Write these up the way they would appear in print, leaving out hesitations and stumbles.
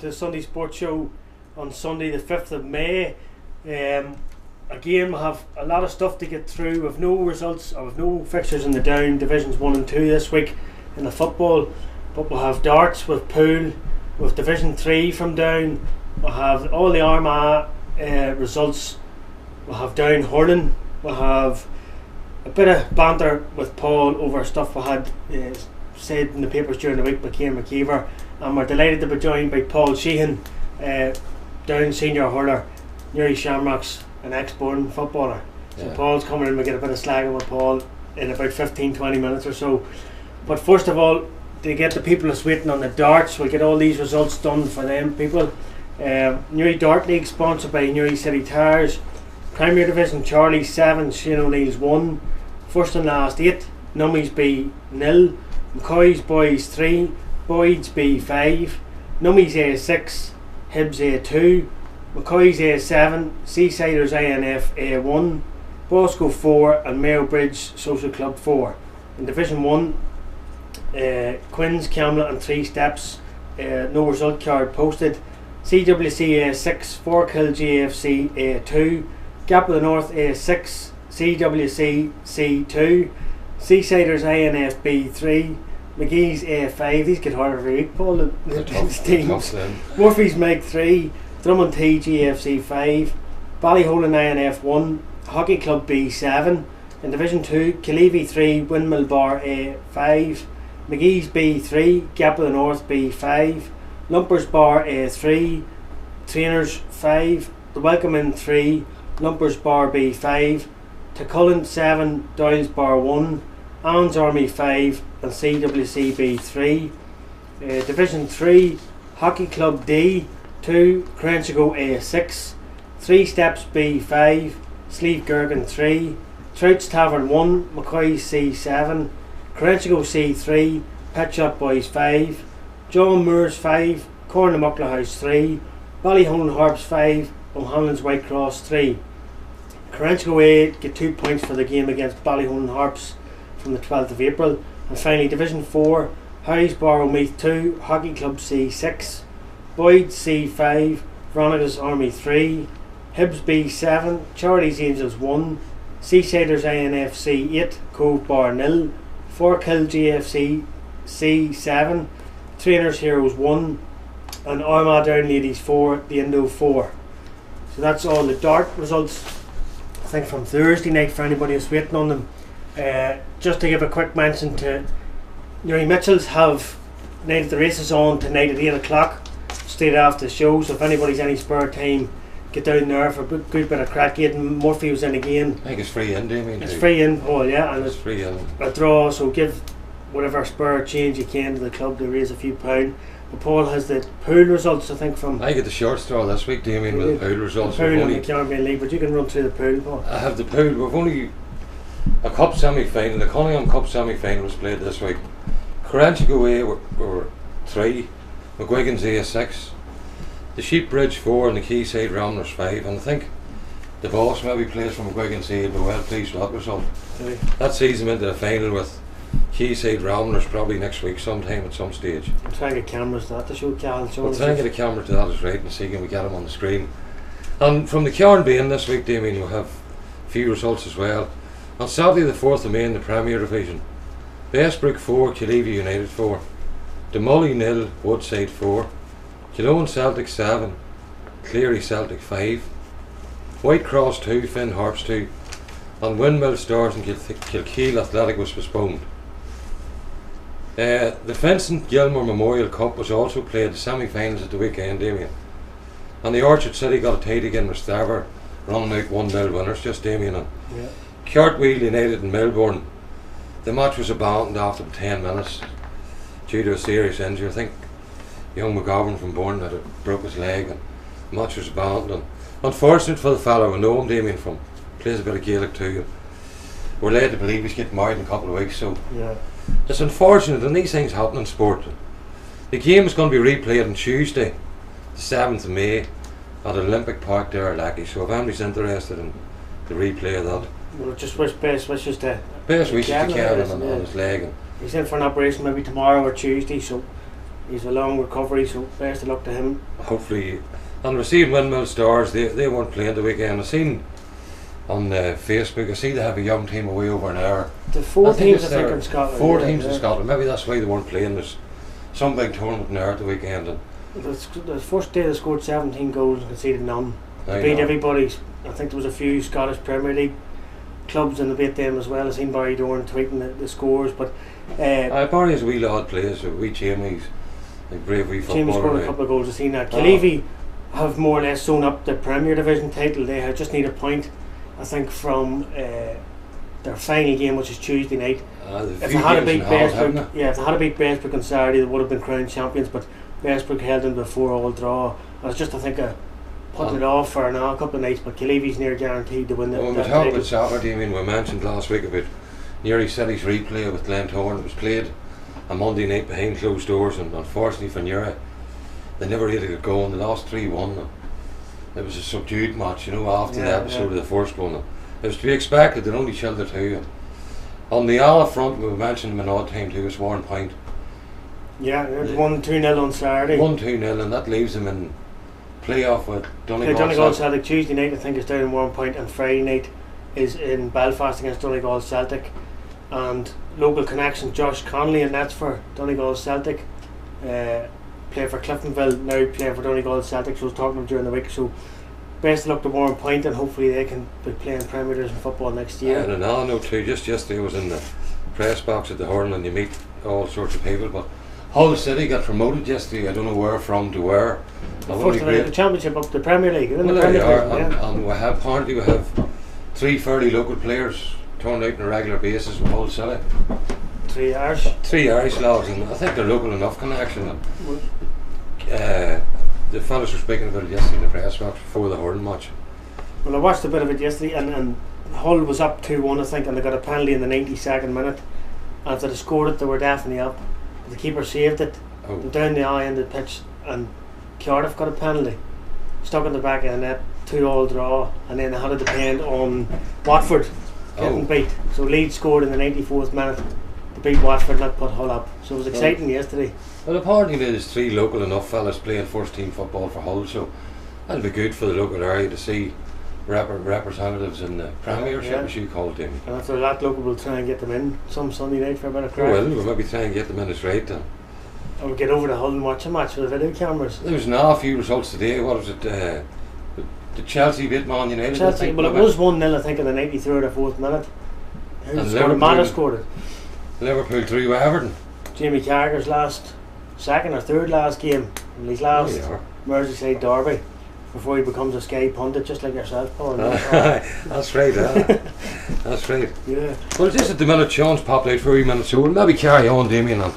to the Sunday Sports Show on Sunday the 5th of May. Again, we'll have a lot of stuff to get through with no results or with no fixtures in the Down Divisions 1 and 2 this week in the football, but we'll have darts with Pool, with Division 3 from Down, we'll have all the Armagh results, we'll have Down hurling, we'll have a bit of banter with Paul over stuff we had said in the papers during the week by Cian McKeever, and we're delighted to be joined by Paul Sheehan, Down senior hurler, Newry Shamrocks, an ex-born footballer. So Paul's coming in, we get a bit of slagging with Paul in about 15-20 minutes or so. But first of all, to get the people that's waiting on the darts, we'll get all these results done for them people. Newry Dart League sponsored by Newry City Tires. Premier Division Charlie 7, Shane O'Neill's 1. First and last 8, Nummies B 0, McCoy's Boys 3, Boyd's B 5, Nummies A 6, Hibs A 2, McCoy's A 7, Seasiders INF A 1, Bosco 4 and Mayo Bridge Social Club 4. In Division 1, Quinns, Camlet and 3 Steps, no result card posted. CWC A 6, Forkill GFC A 2, Gap of the North A 6, CWC C 2, Seasiders INF B 3, McGee's A 5. These get harder every week, Paul. The teams. Murphy's Meg 3, Drummond T GFC 5, Ballyholin INF 1, Hockey Club B 7. In Division 2, Killeavy 3, Windmill Bar A 5, McGee's B 3, Gap of the North B 5, Lumpers Bar A 3, Trainers 5, The Welcome Inn 3, Lumpers Bar B 5, Tacullen 7, Doyle's Bar 1, Ann's Army 5 and CWC B 3. Division 3, Hockey Club D 2, Crenchigo A 6, 3 Steps B 5, Slieve Gergan 3, Trout's Tavern 1, McCoy C 7, Crenchigo C 3, Pet Shop Boys 5, John Moores 5, Corner Muckler House 3, Ballyholin Harps 5, O'Hanlon's White Cross 3. Crenchigo A get 2 points for the game against Ballyholin Harps from the 12th of April. And finally Division 4, Harry's Bar Meath 2, Hockey Club C 6, Boyd C 5, Veronica's Army 3, Hibs B 7, Charlie's Angels 1, Seasiders INF C 8, Cove Bar 0, Forkill GFC C 7, Trainers Heroes 1 and Armagh Down Ladies 4, the Indo 4. So that's all the dart results, I think, from Thursday night for anybody who's waiting on them. Just to give a quick mention to Newry Mitchells, have Night of the Races on tonight at 8 o'clock straight after the show, so if anybody's any spare time, get down there for a good bit of crack. Aidan Murphy was in again. I think it's free in, Damien. It's free in, Paul, yeah, and it's free in. A draw, so give whatever spare change you can to the club to raise a few pound. But Paul has the pool results, I think, from... I get the short straw this week, Damien, with the pool results. The pool in the Caribbean League, but you can run through the pool, Paul. I have the pool. We've only a cup semi-final. The Cunningham Cup semi-final was played this week. Crenchigo A were 3, McGuigan's A 6, the Sheepbridge 4 and the Quayside Ramblers 5, and I think the boss maybe plays from McGuigan's A, but well pleased with that result. That sees them into the final with Quayside Ramblers probably next week sometime at some stage. I'm trying to get cameras to that to show Cal. We'll try and get a camera to that is right and see can we get them on the screen. And from the Caribbean this week, Damien, you'll have a few results as well. On Saturday the 4th of May in the Premier Division, Bestbrook 4, Killeavy United 4, Demully 0, Woodside 4, Killone Celtic 7, Cleary Celtic 5, White Cross 2, Finn Harps 2, and Windmill Stars and Kilkeel Athletic was postponed. The Vincent Gilmore Memorial Cup was also played the semi-finals at the weekend, Damien, and the Orchard City got a tight again with Staver running out 1-0 winners, just Damien. And Cartwheel United in Melbourne, the match was abandoned after 10 minutes due to a serious injury. I think young McGovern from Bourne had broke his leg and the match was abandoned. And unfortunate for the fellow, I know him, Damien, from plays a bit of Gaelic too. We're led to believe he's getting married in a couple of weeks, so it's unfortunate, and these things happen in sport. The game is going to be replayed on Tuesday, the 7th of May at Olympic Park there at Lackey, so if anybody's interested in the replay of that, we'll just wish best wishes to Kevin on his leg. And he's in for an operation maybe tomorrow or Tuesday, so he's a long recovery, so best of luck to him. Hopefully, and we're seeing Windmill Stars. They weren't playing the weekend. I seen on Facebook. I see they have a young team away over an hour. The four teams I think in Scotland. Four teams in Scotland. Maybe that's why they weren't playing. There's some big tournament in there at the weekend. And the first day they scored 17 goals and conceded none. They beat everybody. I think there was a few Scottish Premier League clubs and they beat them as well. I seen Barry Dorn tweeting the scores, but Barry's a wee lad plays. A wee Jamie's a brave wee footballer. Jamie scored a couple of goals. I've seen that. Killeavy have more or less sewn up the Premier Division title. They just need a point, I think, from their final game, which is Tuesday night. If they had to beat Bestbrook, if they had to beat Bestbrook on Saturday, they would have been crowned champions. But Bestbrook held them to a 4-all draw. And it's just, I think, putting it off for now a couple of nights. But Killeavy's near guaranteed to win the when we talk about soccer, I mean, we mentioned last week about Newry City's replay with Glentoran. It was played a Monday night behind closed doors, and unfortunately for Newry, they never really got going. They lost 3-1. It was a subdued match, after the episode of the first one. It was to be expected. They'd only chilled the two. And on the Ala front, we mentioned them in odd time too. It's Warrenpoint. Yeah, it was 1-2-0 on Saturday. 1-2-0, and that leaves them in playoff with Donegal. Donegal Celtic Tuesday night, I think, is down in Warrenpoint, and Friday night is in Belfast against Donegal Celtic. And local connection Josh Connolly, and that's for Donegal Celtic. Playing for Cliftonville, now playing for Donegal Celtic. So I was talking to him during the week. So best of luck to Warrenpoint, and hopefully they can be playing Premier Division football next year. And another note too, just yesterday I was in the press box at the Hurling, and you meet all sorts of people. But Hull City got promoted yesterday. I don't know where from to where. The Championship up the Premier League. Well, there you are, and apparently we have 3 fairly local players turned out on a regular basis with Hull City. 3 Irish. 3 Irish lads, and I think they're local enough connection. The fellas were speaking about it yesterday in the press box before the Hurling match. Well, I watched a bit of it yesterday, and Hull was up 2-1, I think, and they got a penalty in the 92nd minute. And if they'd scored it, they were definitely up. But the keeper saved it. Down the eye end of the pitch, and Cardiff got a penalty, stuck in the back of the net, 2-all draw, and then they had to depend on Watford getting beat. So Leeds scored in the 94th minute to beat Watford and that put Hull up. So it was exciting yesterday. Well, apparently there's 3 local enough fellas playing first team football for Hull, so that'll be good for the local area to see representatives in the Premiership, as you call it, Damien. And if they're that local, we'll try and get them in some Sunday night for a bit of crack. Well, we'll maybe try and get them in as right then. Or get over to Hull and watch a match with the video cameras. There was now a few results today. What was it? The Chelsea beat Man United. Chelsea, well, it was 1-0, I think, in the 93rd or 4th minute. Who scored it? Mata scored it. Liverpool 3 with Everton. Jamie Carragher's second or third last game, in his last Merseyside derby, before he becomes a Sky pundit, just like yourself, Paul. That's right, that's right. Yeah. Well, just at the minute, Sean's popped out for a wee minute, so we'll maybe carry on, Damien. And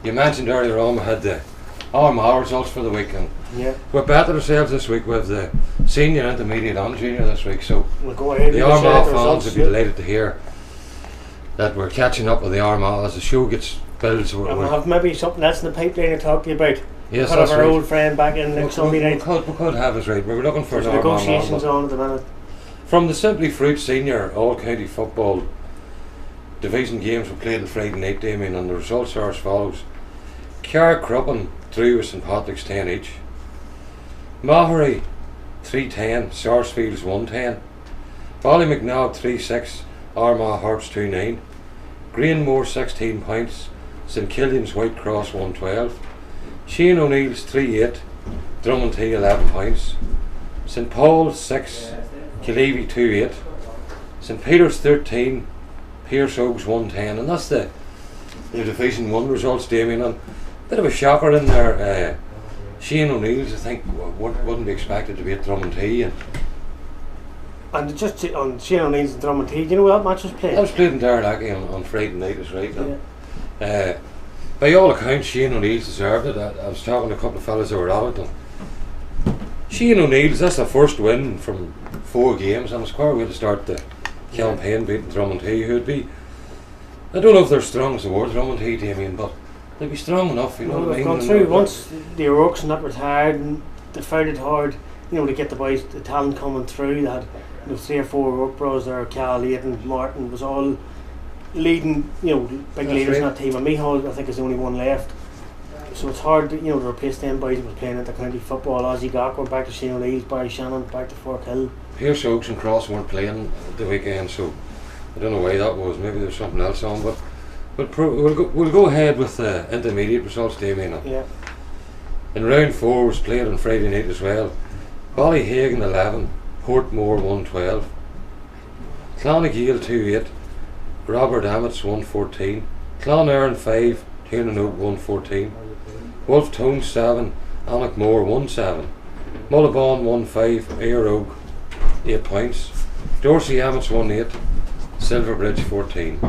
you mentioned earlier on we had the Armagh results for the week, and we bettered ourselves this week with the senior, intermediate and junior this week, so we'll go ahead. The Armagh fans will be delighted to hear that we're catching up with the Armagh as the show gets built. So we'll have maybe something else in the pipeline to talk to you about. Yes, we'll have our old friend back in next Sunday night. We could have us right. We're looking for negotiations on at the minute. From the Simply Fruit Senior All-County Football Division games we played on Friday night, Damien, and the results are as follows. Carrick-Cruppen drew with St Patrick's 10 each. Mahery 3-10, Sarsfields 1-10. Ballymacnog 3-6, Armagh Hearts 2-9. Greenmore 16 points, St Killian's White Cross 1-12. Shane O'Neill's 3-8, Drummondhee 11 points. St Paul's 6, Killeavy 2-8. St Peter's 13, Pierce Oaks 1-10, and that's the Division 1 results, Damien. And a bit of a shocker in there. Shane O'Neill's, I think, wouldn't be expected to be at Drummondhee. And just on Shane O'Neill's and Drummondhee, do you know where that match was played? That was played in Darlackie on Friday night, is right. Yeah. By all accounts, Shane O'Neill's deserved it. I was talking to a couple of fellas who were at it. Shane O'Neill's, that's the first win from 4 games, and it's quite a way to start the campaign, beating Drummondhee, who would be, I don't know if they're strong as the word Drummondhee, Damien, but they'd be strong enough, you know what I mean? Gone through once the O'Rourke's and that retired, and they found it hard, to get the boys, the talent coming through. They had 3 or 4 O'Rourke bros there, Cal, Aidan, Martin, was all leading, big leaders in that team. And Mihal, I think, is the only one left. So it's hard, to replace them boys who was playing at the county football. Ozzy Gawker back to Shane O'Neill's, Barry Shannon back to Forkhill. Pearse Oaks and Cross weren't playing the weekend, so I don't know why that was. Maybe there's something else on, but we'll go ahead with the intermediate results, Damien. Yeah. In round 4 was played on Friday night as well. Ballyhagan 11, Portmore 112, Clonagale 2-8, Robert Amit's 114, Clonairon 5, Tiernan Oak 114, Wolf Tone 7, Annaghmore 17, Mullabon 15, Ayr Oak 8 points, Dorsey Amit's 18, Silverbridge 14.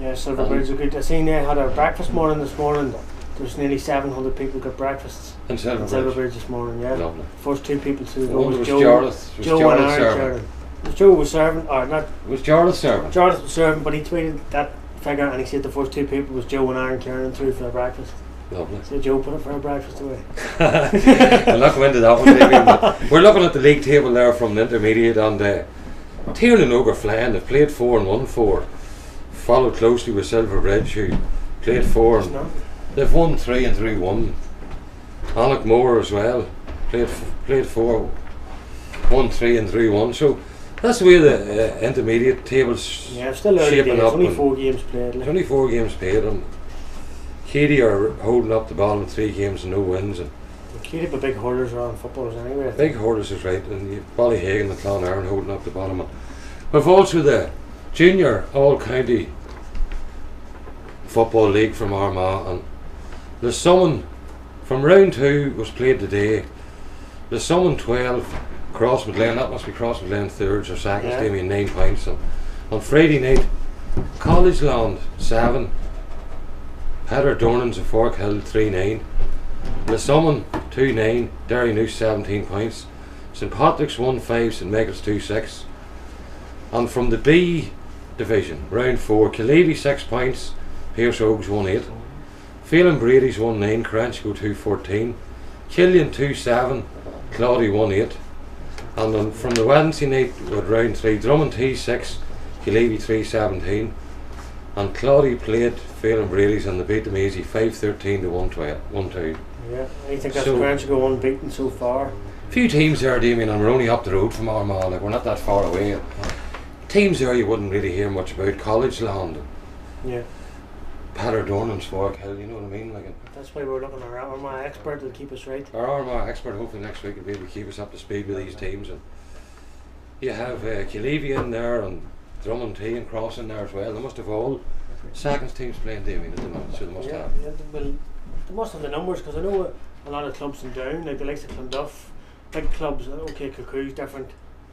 Yeah, Silverbridge are good. I seen they had a breakfast morning this morning. There's nearly 700 people got breakfasts In in Silverbridge this morning, yeah. Lovely. First 2 people to I go wonder was was Joe. Jarlath Joe and Aaron serving? Sheridan. Joe was serving, or not, Was Jarlath serving? Jarlath was serving, but he tweeted that figure and he said the first 2 people was Joe and Aaron Kieran through for their breakfast. Lovely. So Joe put it for a breakfast away. We'll not go into that one, Damien, but we're looking at the league table there from the intermediate, and Tiernan Oak are flying. They've played 4 and won 4, followed closely with Silverbridge, who played 4 and they've won 3 and 3-1. Annaghmore as well played 4, won 3 and 3-1. So that's the way the intermediate table's Yeah, it's still early shaping days. up. Only and 4 games played. there's only 4 games played, and Katie are holding up the ball in 3 games and no wins. And Keep a big hurlers around footballers anyway. big hurdles is right, and you've Ballyhagan and Clonairon holding up the bottom. And we've also the junior all county football league from Armagh, and the Summon from round 2 was played today. The Summon 12, Crossmaglen, that must be Crossmaglen thirds or seconds, Yeah. they mean 9 points. And on Friday night, College Land 7, Petter Dornans of Forkhill 3-9, the Summon 2-9, Derrynoosh 17 points, St Patrick's 1-5, St Michael's 2-6. And from the B division, round 4, Killeavy 6 points, Pearse Oaks 1-8, Phelan Brady's 1-9, Cranchgo 2-14, Killian 2-7, Claudy 1-8. And then from the Wednesday night with round 3, Drummond T 6, Killeavy 3-17, and Claudy played Phelan Brady's and they beat them easy 5-13 to 1-2. Yeah, I think that's So- French to go unbeaten so far. Few teams there, Damien, and we're only up the road from Armagh, like we're not that far away. Teams there you wouldn't really hear much about. College Land, Yeah, Petter Dornans, Forkhill, you know what I mean? Like, that's why we're looking around. My expert will keep us right. our Armagh expert hopefully next week will be able to keep us up to speed with these teams. And you have Killeavy in there and Drummond T and Cross in there as well. They must have all seconds teams playing, Damien, at the moment, so they must Yeah, have. yeah, well, they must have the numbers because I know a lot of clubs in Down, like the likes of Clonduff, big clubs. Okay, Cuckoo's different.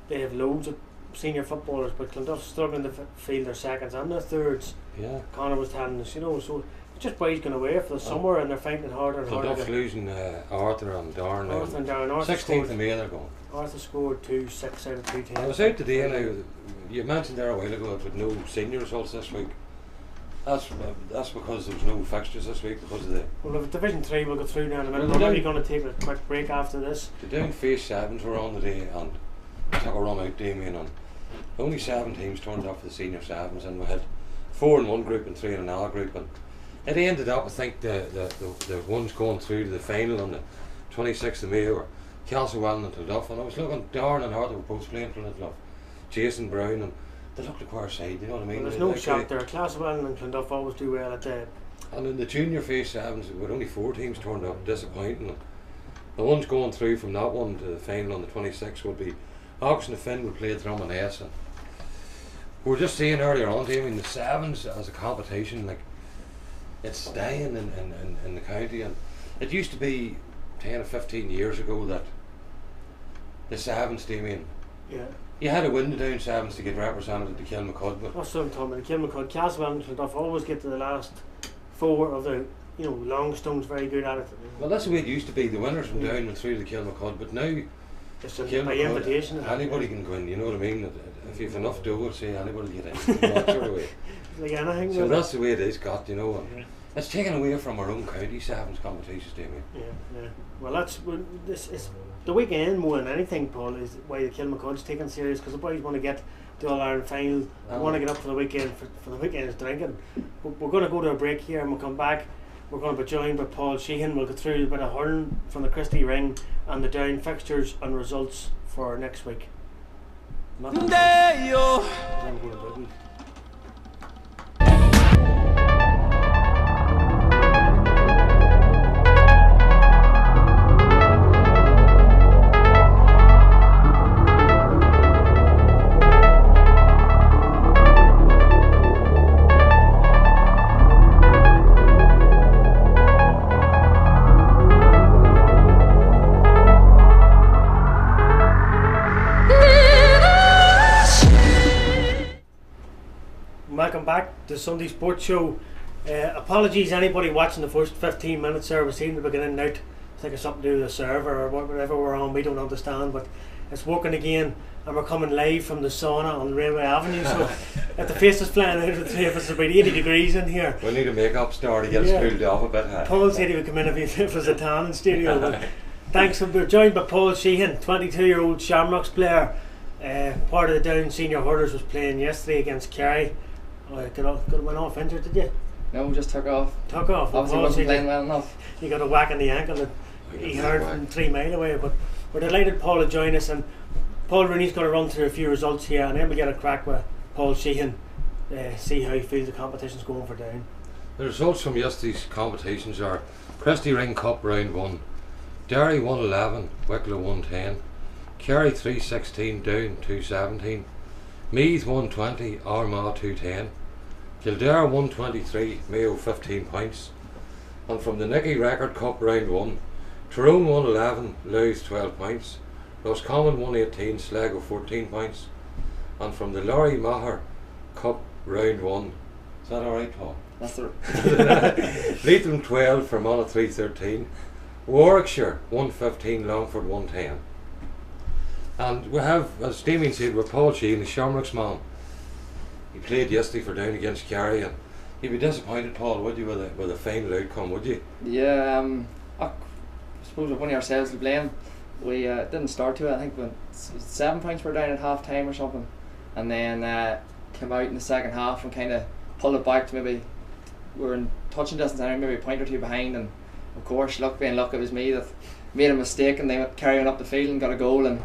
They have loads of senior footballers, but Clonduff's struggling to field their seconds and their thirds. Yeah. Connor was telling us, so it's just boys going away for the summer and they're finding it harder and harder. Clonduff's losing Arthur and Darn now. Arthur and Darren. Arthur 16th of scored, May they're going. Arthur scored 2-6 out of 2 teams. I was out today now. You mentioned there a while ago with no senior results this week. That's because there was no fixtures this week because of the Well, if Division 3 will go through now in a minute, Well, we're they maybe going to take a quick break after this. Down Face Sevens were on today and took a run out, Damien, and only 7 teams turned up for the senior sevens, and we had 4 in one group and 3 in another group, and it ended up, I think the ones going through to the final on the 26th of May were Castlewellan and Clonduff, and I was looking, Darren and Arthur were both playing for Clonduff, Jason Brown, and they looked like our side, you know what I mean? Well, there's They- no they- shock there. Classwell and Clonduff always do well at the. And in the junior Face Sevens, with only 4 teams turned up, disappointing. The ones going through from that one to the final on the 26th will be Oxen of Finn will play Drummond S. And we were just saying earlier on, Damien, the sevens as a competition, like it's dying in the county, and it used to be 10 or 15 years ago that the sevens, Damien, Yeah. you had to win the down sevens to get represented to Kilmacud, but That's what I'm talking about. Kilmacud, Castlewell and Clonduff always get to the last 4 of the. Longstone's very good at it. well, that's the way it used to be. The winners from down and through the Kilmacud, but now It's by Kilmacud, invitation. anybody can go in, you know what I mean? If you've enough dough, say anybody get in, that sort of way. Like anything. So with that's the way it is got, and it. it's taken away from our own county sevens competitions, Damien. Yeah. Well, this is the weekend more than anything, Paul, is why the Kilmacud's taken serious because the boys want to get the All Ireland final. They want to get up for the weekend for the weekend's drinking. But we're going to go to a break here and we'll come back. we're going to be joined by Paul Sheehan. We'll go through a bit of hurling from the Christie Ring and the Down fixtures and results for next week. Welcome back to Sunday Sports Show. Apologies anybody watching the first 15 minutes there. We seem to be getting out. I think it's something to do with the server or whatever we're on. We don't understand, but it's working again, and we're coming live from the sauna on Railway Avenue. So if the face is flying out of the three of us, it's about 80 degrees in here. We need a makeup star to get us cooled off a bit. Paul said he would come in if it was a tanning studio. But thanks. We're joined by Paul Sheehan, 22-year-old Shamrocks player. Part of the Down senior hurlers was playing yesterday against Kerry. Went off injured, did you? No, just took off. Took off. Obviously wasn't playing well enough. You got a whack in the ankle that he heard from 3 mile away. But we're delighted Paul to join us, and Paul Rooney's going to run through a few results here, and then we get a crack with Paul Sheehan, see how he feels the competition's going for Down. The results from yesterday's competitions are Christie Ring Cup round 1, Derry 111, Wicklow 110, Kerry 316, Down 217, Meath 120, Armagh 210, Kildare 123, Mayo 15 points. And from the Nicky Record Cup round 1, Tyrone 111, Louth 12 points, Roscommon 118, Sligo 14 points. And from the Laurie Maher Cup round 1, is that alright, Paul? That's the Leitrim 12, Fermanagh 313, Warwickshire 115, Longford 110. And we have, as Damien said, with Paul Sheehan, the Shamrocks man. He played yesterday for Down against Kerry, and you'd be disappointed, Paul, would you, with a final outcome, would you? Yeah, I suppose with one of ourselves to blame. We didn't start to it. I think when 7 points were down at half time or something, and then came out in the second half and kind of pulled it back to maybe we were in touching distance and maybe a point or two behind, and of course luck being luck, it was me that made a mistake and they went carrying up the field and got a goal, and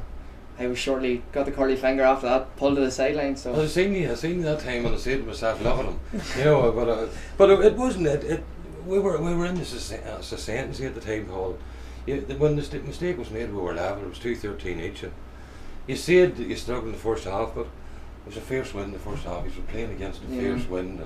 I was shortly got the curly finger after that, pulled to the sideline. So I seen that time and I said to myself, look at him, you know. But it wasn't. We were in this ascendancy at the time, Paul. When the mistake was made, we were level. It was 2-13 each. And you said that you struggled in the first half, but it was a fierce win in the first half. You were playing against a fierce wind.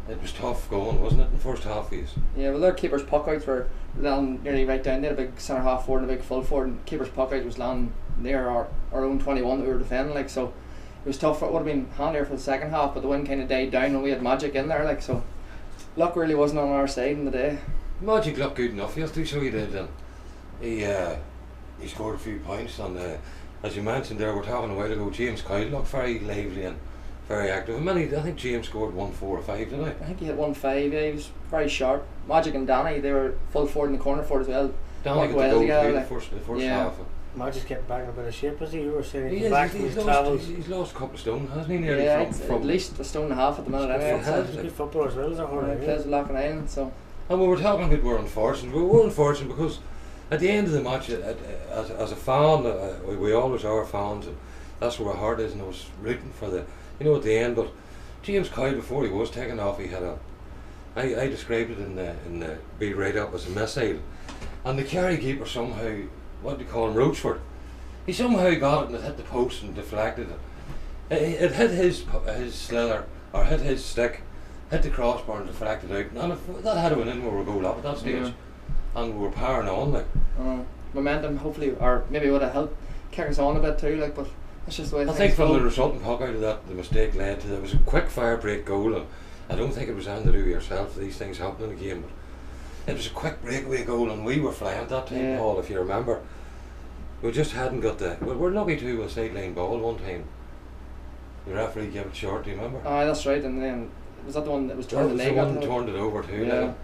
It was tough going, wasn't it, in the first half? Yeah, well, their keeper's puck outs were landing nearly right down. They had a big centre half forward and a big full forward, and keeper's puck out was landing near our own 21 that we were defending, like, so it was tough. It would have been handier for the second half, but the wind kind of died down and we had Magic in there, like, so luck really wasn't on our side in the day. Magic looked good enough yesterday, so he did, and he scored a few points, and as you mentioned there, we're talking a while ago, James Kyle looked very lively and very active. I think James scored 1, 4 or 5, didn't he? I think he hit 1, 5, yeah, he was very sharp. Magic and Danny, they were full forward in the corner forward as well. Danny got the goal together, the first half. Magic's getting back in a bit of shape, is he? You were saying he's back from his travels. He's lost a couple of stone, hasn't he? Nearly from at least a stone and a half at the minute. He's a good footballer as well, is that he plays with Loughlin Island, so. And we were talking about we're unfortunate. We were unfortunate because at the end of the match, as a fan, we always are fans, and that's where our heart is, and I was rooting for at the end. But James Kyle, before he was taken off, he had I described it in the B write up as a missile, and the Kerry keeper somehow, what do you call him, Roachford, he somehow got it and it hit the post and deflected it. It hit his slither, or hit his stick, hit the crossbar and deflected out, and if that had went in, we were goal up at that stage, and we were powering on, like. Momentum, hopefully, or maybe would have helped kick us on a bit too, like, but that's just the way I think from the resulting puck out of that, the mistake led to, there was a quick fire break goal, and I don't think it was anything to do with yourself, these things happen in a game, but it was a quick breakaway goal, and we were flying at that time, Paul, if you remember. We just hadn't got we're lucky too with a sideline ball one time. The referee gave it short, do you remember? Ah, that's right, and then was that the one that was turned the leg up? That turned it over too.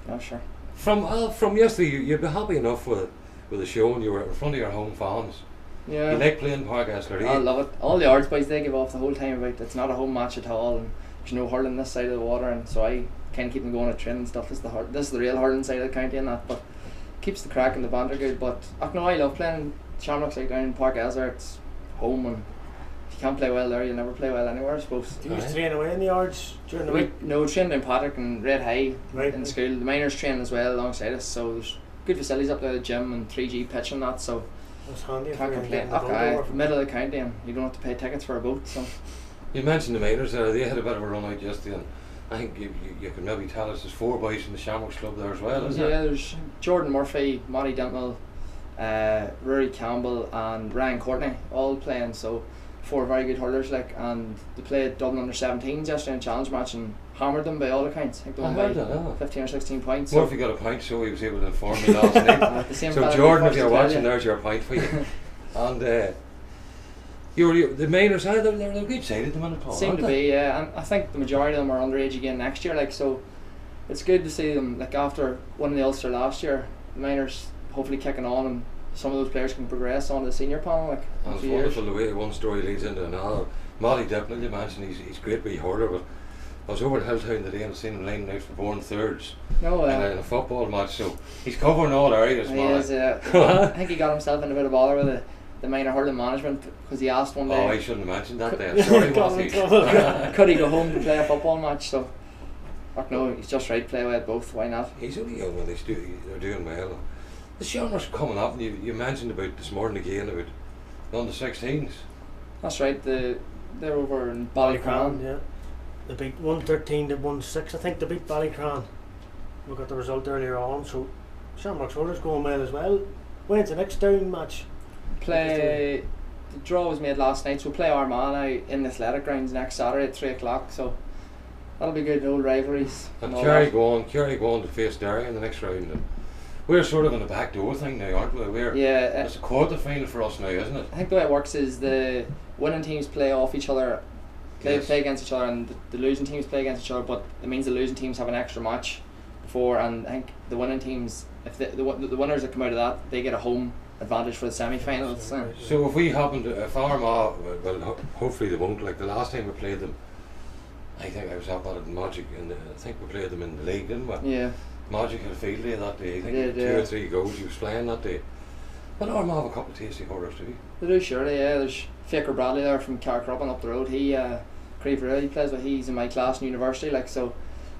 Yeah, sure. From yesterday, you'd be happy enough with the show, and you were in front of your home fans. Yeah. You like playing Park Esler? I love it. All the Ards boys, they give off the whole time about it's not a home match at all, and there's no hurling this side of the water, and so I kind of keep them going at training and stuff. This is the real hurling side of the county and that, but keeps the crack and the banter good. But I love playing Shamrocks like down in Park Ezra. It's home, and if you can't play well there, you'll never play well anywhere, I suppose. Do you train away in the yards during the week? No, train in Patrick and Red High in school. The minors train as well alongside us, so there's good facilities up there, the gym and 3G pitch and that, so that's handy. Can't complain. Middle of the county, and you don't have to pay tickets for a boat. So you mentioned the minors there. They had a bit of a run out yesterday, and I think you could maybe tell us there's 4 boys from the Shamrocks club there as well, isn't there? There's Jordan Murphy, Matty Dentmill, Rory Campbell and Ryan Courtney all playing, so 4 very good hurlers, and they played Dublin under 17s yesterday in a challenge match and hammered them by all accounts. I think they won by 15 or 16 points. Murphy got a point, so he was able to inform me last night. So Jordan, if you're watching, there's your point for you. And the minors, they're a good side at the minute, Paul. Seem to be, yeah, and I think the majority of them are underage again next year, so it's good to see them, after winning the Ulster last year, the minors hopefully kicking on, and some of those players can progress on to the senior panel. And it's wonderful the way one story leads into another. Molly Dipnell, you mentioned, he's great wee hurler, but I was over at Hilltown today and seen him lining out for born thirds in a football match, so he's covering all areas. He is, I think he got himself in a bit of bother with the minor hurling management because he asked one day. Oh, I shouldn't have mentioned that then. Sorry, could he go home to play a football match? So, no, he's just right, play away at both, why not? He's only young and they're doing well. The Shamrocks coming up, and you mentioned about this morning again about the under 16s. That's right, they're over in Ballycran. Yeah. They beat 113 to 16. I think they beat Ballycran. We got the result earlier on, so Shamrocks hurlers going well as well. When's the next down match? The draw was made last night, so we'll play Armagh in the athletic grounds next Saturday at 3 o'clock, so that'll be good, old rivalries. And Kerry going to face Derry in the next round. And we're sort of in the back door thing now, aren't we? It's a quarter final for us now, isn't it? I think the way it works is the winning teams play off each other, play against each other, and the losing teams play against each other, but it means the losing teams have an extra match before, and I think the winning teams, if the winners that come out of that, they get a home advantage for the semi-finals. So if Armagh, well, hopefully they won't, like the last time we played them, I think I was up at it in Magic, and I think we played them in the league, didn't we? Yeah. Magic had a field day that day. I think 2 or 3 goals he was playing that day. But Armagh have a couple of tasty hurlers too. They do, surely, yeah. There's Faker Bradley there from Carrickruppen up the road. He plays with, he's in my class in university, so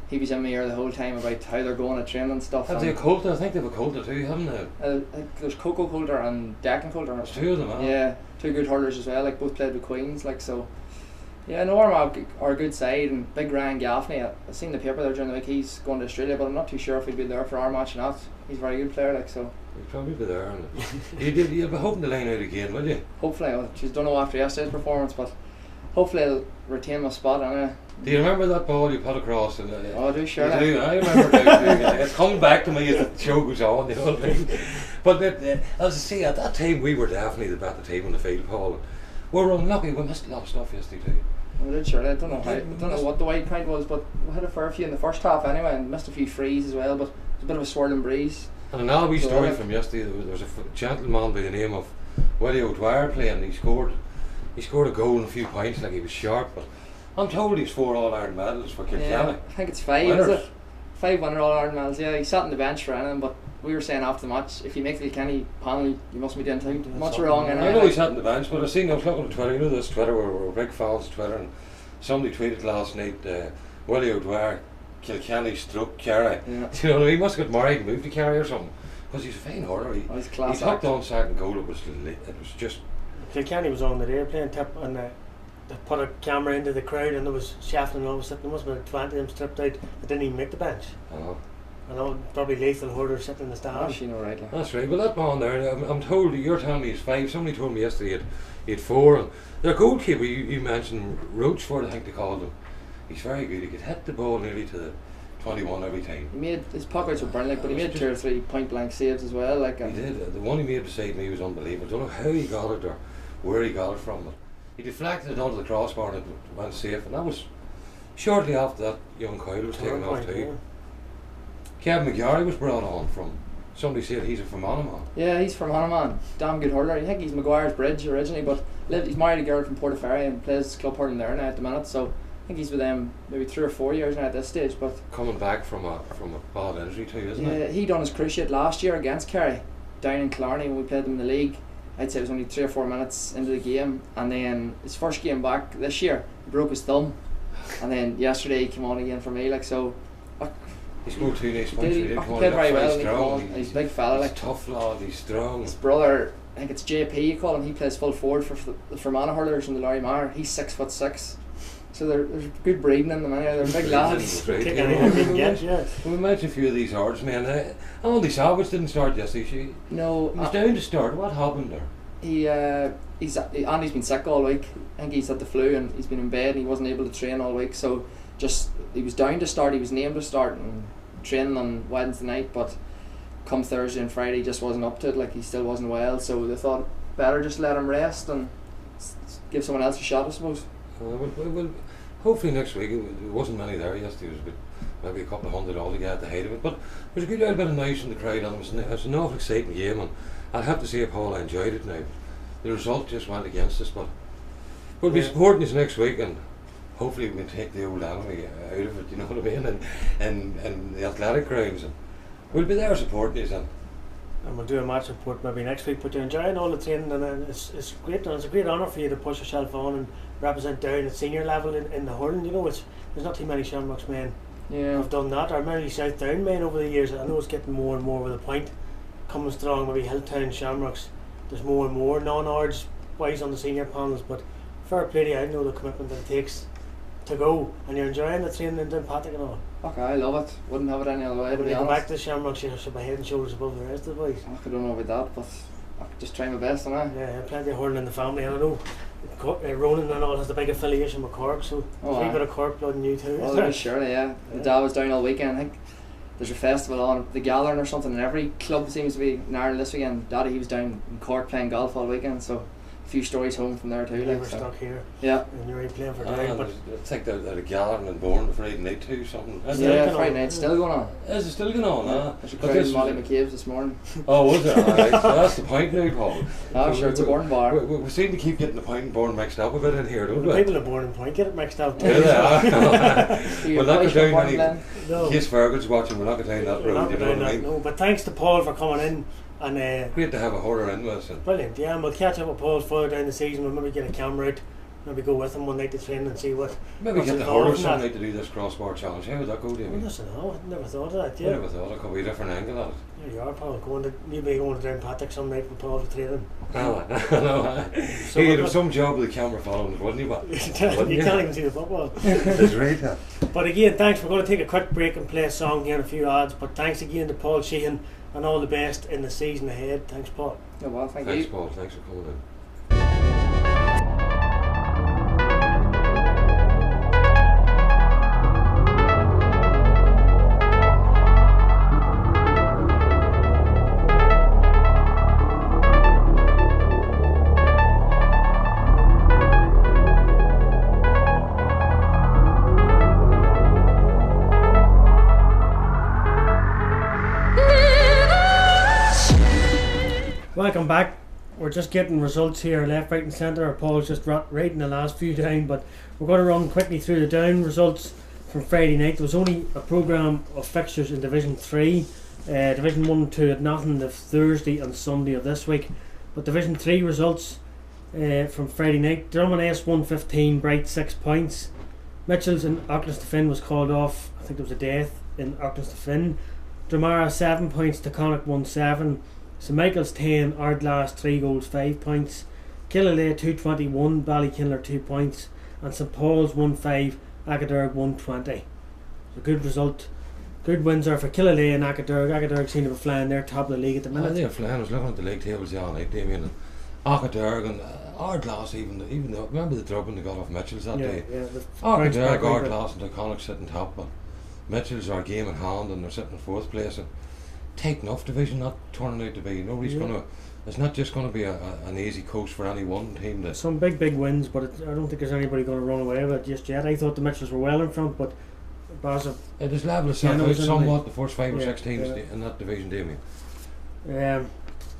he was in my ear the whole time about how they're going at training and stuff. Have they a Coulter? I think they have a Coulter too, haven't they? I think there's Coco Coulter and Declan Coulter. There's 2 of them, huh? Yeah, 2 good hurlers as well, both played with Queens, so. Yeah, no, Armagh are a good side, and big Ryan Gaffney, I've seen the paper there during the week, he's going to Australia, but I'm not too sure if he'll be there for our match or not. He's a very good player, so. He'll probably be there. You'll be hoping to line out again, will you? Hopefully, I just don't know after yesterday's performance, but hopefully I'll retain my spot anyway. Do you remember that ball you put across? I do, sure. I remember it. It's coming back to me as the show goes on, you know what I mean? But as I say, at that time we were definitely the better team on the field, Paul. We were unlucky, we missed a lot of stuff yesterday too. I did, sure. I don't know what the wide point was, but we had a fair few in the first half anyway, and missed a few frees as well, but it was a bit of a swirling breeze. And an Alby story from yesterday, there was a gentleman by the name of Willie O'Dwyer playing, he scored a goal and a few points, he was sharp, but I'm told he's 4 All-Ireland medals for Kilkenny. Yeah, I think it's 5, winners. Is it? 5 winner All-Ireland medals, yeah. He sat on the bench for anything, but we were saying after the match, if you make the Kilkenny panel, you must be doing too much wrong. I know he sat on the bench, but I was looking at Twitter, this Twitter, we're big fans of Twitter, and somebody tweeted last night, Willie O'Dwyer, Kilkenny stroke Kerry. Yeah. You know, he must have got married and moved to Kerry or something, because he's a fine hurler. He tucked on second goal, it was just... Kilkenny was on the day playing tip, and they put a camera into the crowd, and there was Shefflin and all of a sudden, there must have been 20 of them stripped out, they didn't even make the bench. And all probably lethal hurlers sitting in the stands. That's right, well that man there, I'm told, you're telling me he's 5, somebody told me yesterday he had 4, and their goalkeeper, you mentioned Roachford, I think they called him, he's very good, he could hit the ball nearly to the 21 every time. He made, his pockets were brilliant, but he made 2 or 3 point blank saves as well. He did, the one he made beside me was unbelievable, I don't know how he got it or where he got it from, but he deflected it onto the crossbar and it went safe, and that was shortly after that young Coyle was taken off too. Yeah. Kevin McGarry was brought on from, somebody said he's from Monaghan. Yeah, he's from Monaghan, damn good hurler. I think he's Maguire's Bridge originally, but he's married a girl from Portaferry and plays club hurling there now at the minute, so I think he's with them maybe 3 or 4 years now at this stage. But Coming back from a bad injury too, isn't it? he done his cruciate last year against Kerry down in Killarney when we played them in the league. I'd say it was only 3 or 4 minutes into the game, and then his first game back this year, he broke his thumb, and then yesterday he came on again for me. Like, so, He scored 2 nice points. he played very well. And he came on. He's a big fella. He's Like, tough lad. He's strong. his brother, I think it's JP you call him. He plays full forward for the Fermanagh hurlers in the Larry Mar. He's 6'6". So there's good breeding in them. They're big lads. Take anything you can get, yeah. We mentioned a few of these Ards, man. Andy Savage didn't start yesterday. No, He was down to start. What happened there? Andy's been sick all week. I think he's had the flu and he's been in bed and he wasn't able to train all week. So he was down to start. He was named to start and training on Wednesday night, but come Thursday and Friday he just wasn't up to it. Like, he still wasn't well. So they thought better just let him rest and give someone else a shot, I suppose. Well, hopefully next week. There wasn't many there yesterday. There was maybe a couple of hundred all to get at the height of it. But there was a good little bit of noise in the crowd, and it was an awful exciting game. And I'll have to say, Paul, I enjoyed it now. The result just went against us, but we'll be supporting us next week, and hopefully we can take the old enemy out of it. You know what I mean? And the athletic grounds, and we'll be there supporting us. And we'll do a match report maybe next week. But you're enjoying all the training, and it's great. And it's a great honour for you to push yourself on and represent down at senior level in the hurling. You know, there's not too many Shamrocks men have done that, or many South Down men over the years. I know it's getting more and more with a point coming strong. Maybe Hilltown Shamrocks. There's more and more non-Ards boys on the senior panels. But fair play to you. I know the commitment that it takes to go, and you're enjoying the training in Downpatrick and all. Okay, I love it. Wouldn't have it any other way, to When be you go honest. back to the Shamrocks, you should be head and shoulders above the rest of the boys. I don't know about that, but I just try my best, and I. Yeah, plenty of hurling in the family, and I know Ronan and all has the big affiliation with Cork, so there's a wee bit of Cork blood in you too. Oh, there is, surely, yeah. My dad was down all weekend. I think there's a festival on, the Gathering or something, and every club seems to be in Ireland this weekend. Daddy, he was down in Cork playing golf all weekend, so a few stories home from there too. You Like, were so. stuck here, Yeah. and you were playing for I Down, but think they're gathering and born Friday night too. Something. Is Yeah, it? Yeah, Friday night's still going on. Is it still going on? There's a But crowd this in Molly was- McCabe's this morning. Oh, was there? Alright, so that's the point now, Paul. Oh, sure, it's a Bourne bar. We seem to keep getting the point and Bourne mixed up a bit in here, don't the we? people at Born and Point get it mixed up too. Yeah, they are. You We'll not go play for down Bourne, any. Glen? No, In case Fergal's watching, we're not going down that we're road. not You know doing what I that, mean? no. But thanks to Paul for coming in, and Great to have a horror in with us. And brilliant. Yeah, and we'll catch up with Paul further down the season. We'll maybe get a camera out, maybe go with him one night to train and see what. maybe what's get the involved horror in some that. night to do this crossbar challenge. How would that go, Well, Damien? listen, I never thought of that. I Yeah, never thought it could be a different angle at it. there you are, Paul. You'll be going to Downpatrick some night with Paul for training. No, no. So He'd we're have some job with the camera following us, wouldn't he? But you can't even see the football. that's right. Huh? But again, thanks. We're going to take a quick break and play a song here and a few ads. But thanks again to Paul Sheehan, and all the best in the season ahead. Thanks, Paul. Oh, well, thank Thanks, you. Paul. Thanks for coming in. Welcome back. We're just getting results here, left, right, and centre. Paul's just writing the last few down, but we're going to run quickly through the down results from Friday night. There was only a programme of fixtures in Division 3. Division 1 and 2 had nothing the Thursday and Sunday of this week. But Division 3 results from Friday night. Drummond S 115, Bright 6 points. Mitchell's in Auckland was called off. I think there was a death in Auckland. Dramara 7 points to Connacht 1-7. St Michael's 10, Ardglass 3 goals 5 points. Killalay 221, Ballykindler 2 points, and St Paul's 1-5, Agadurg 120. So good result. Good wins are for Killalay and Agadurg. Agadurg seem to be flying their top of the league at the I minute. think flying. I was looking at the league tables the other night, Damien, and Agadurg and Ardglass even though remember the drubbing they got off Mitchell's that day. Yeah. Agadurg, Ardglass and Connacht sitting top, but Mitchell's are game in hand and they're sitting in fourth place. And take enough division not turning out to be. Nobody's gonna. It's not just going to be an easy coast for any one team. To Some big wins, but I don't think there's anybody going to run away with it just yet. I thought the Mitchells were well in front, but Barca. it is level itself out somewhat. The first 5 or 6 teams in that division, Damien.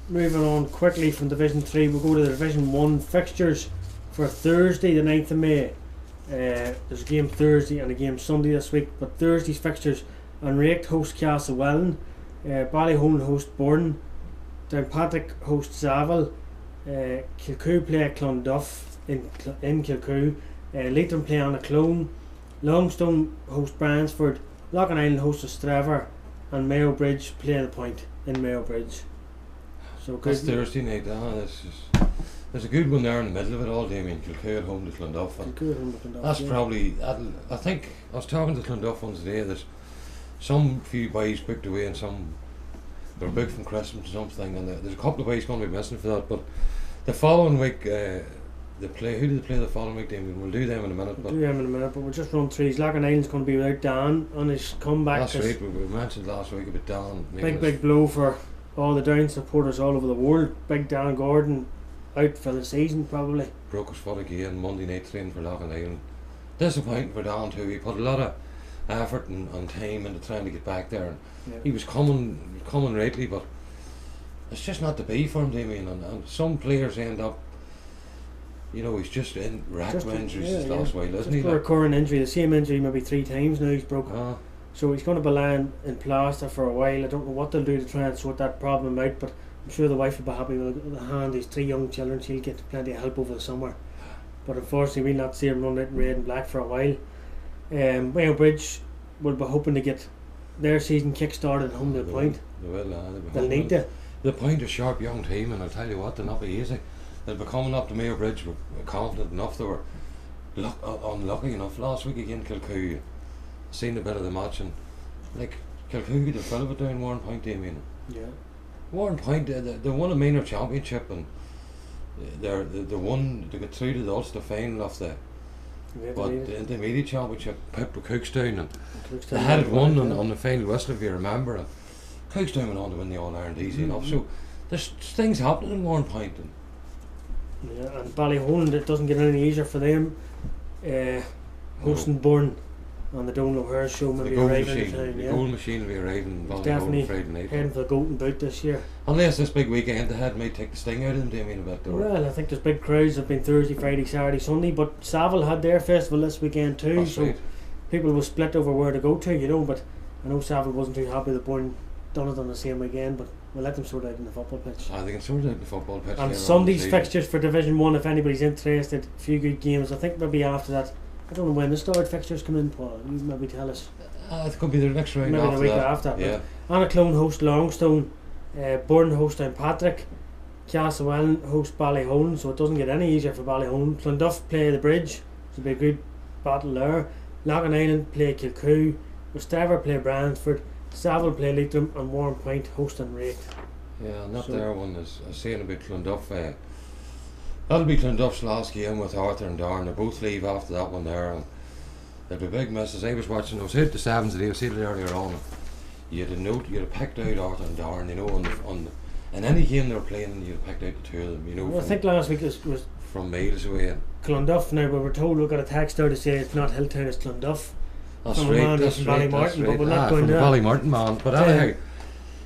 Moving on quickly from Division 3, we'll go to the Division 1 fixtures for Thursday the 9th of May. There's a game Thursday and a game Sunday this week. But Thursday's fixtures: Anrake host Castlewellan, Ballyholland host Bourne, Downpatrick host Zaval, Kilcoo play at Clonduff in Kilcoo, Leitrim play on a Clone, Longstone host Bransford, Loughlin Island host Straver, and Mayo Bridge play the Point in Mayo Bridge. So That's Thursday night. There's a good one there in the middle of it all, Damien. Kilcoo at home to Clonduff. That's probably. I think I was talking to Clonduff once today. There's some few boys booked away and some they're booked from Christmas or something, and there's a couple of boys going to be missing for that. But the following week, they play. Who do they play the following week, Damien? We'll do them in a minute. But we'll just run through. Loughlin Island's going to be without Dan on his comeback. That's right. We mentioned last week about Dan. Big blow for all the Down supporters all over the world. Big Dan Gordon out for the season probably. Broke his foot again Monday night training for Loughlin Island. Disappointing for Dan too. He put a lot of effort and time into trying to get back there, and he was coming rightly, but it's just not to be for him, Damien. And some players end up, he's just in racked injuries this last while, isn't he? Just a recurring injury, the same injury maybe 3 times now he's broken. So he's going to be lying in plaster for a while. I don't know what they'll do to try and sort that problem out, but I'm sure the wife will be happy with the hand. He's 3 young children, she'll get plenty of help over the summer. But unfortunately we'll not see him run out in red and black for a while. Mayo Bridge will be hoping to get their season kick-started at home to the Point. They'll need to. The Point is a sharp young team, and I'll tell you what, they'll not be easy. They'll be coming up to Mayo Bridge with confident enough. They were unlucky enough last week again. Kilcoo seen a bit of the match, and like Kilcoo get a fill of it down Warren Point, Damien. Yeah. Warren Point, they won a minor championship, and they got through to the Ulster final of the intermediate championship, pipped with Cookstown, and they had it won on the final whistle, if you remember. And Cookstown went on to win the All-Ireland easy enough. So there's things happening in Warren Point. And Ballyholland, it doesn't get any easier for them. Hosting Bourne on the Donal O'Hare show, maybe arriving. The goal machine will be arriving Ballyholland definitely Friday night. Heading for the Golden Boot this year. Unless this big weekend ahead might take the sting out of them, Damien, a bit. Well, I think there's big crowds have been Thursday, Friday, Saturday, Sunday, but Savile had their festival this weekend too. That's so right. People will split over where to go to, but I know Savile wasn't too happy that Bourne done it on the same weekend, but we'll let them sort it out in the football pitch. They can sort it out in the football pitch. And Sunday's fixtures for Division 1, if anybody's interested, a few good games. I think maybe after that, I don't know when the start fixtures come in, Paul. You maybe tell us. It could be the next round. Maybe after the week that. after. Yeah. Anaclone host Longstone, Bourne host Downpatrick, Castlewellan host Ballyholland, so it doesn't get any easier for Ballyholland. Clonduff play the Bridge, so it'll be a good battle there. Loughlin Island play Kilcoo, Straver play Bransford, Savile play Leitrim, and Warren Point host Anrake. Yeah, and that there one is saying about Clonduff. That'll be Clonduff's last game with Arthur and Darren. They both leave after that one there, and there'll be big misses. I was watching, I was out the sevens today, I was seeing it earlier on. You had picked out Arthur and Darren, in any game they were playing, you'd have picked out the 2 of them, Well, I think last week was from miles away. Clonduff. Now we were told, we got a text there to say it's not Hilltown, it's Clonduff. That's right, that's right. But we're not going from there. Ballymartin, man. But anyhow,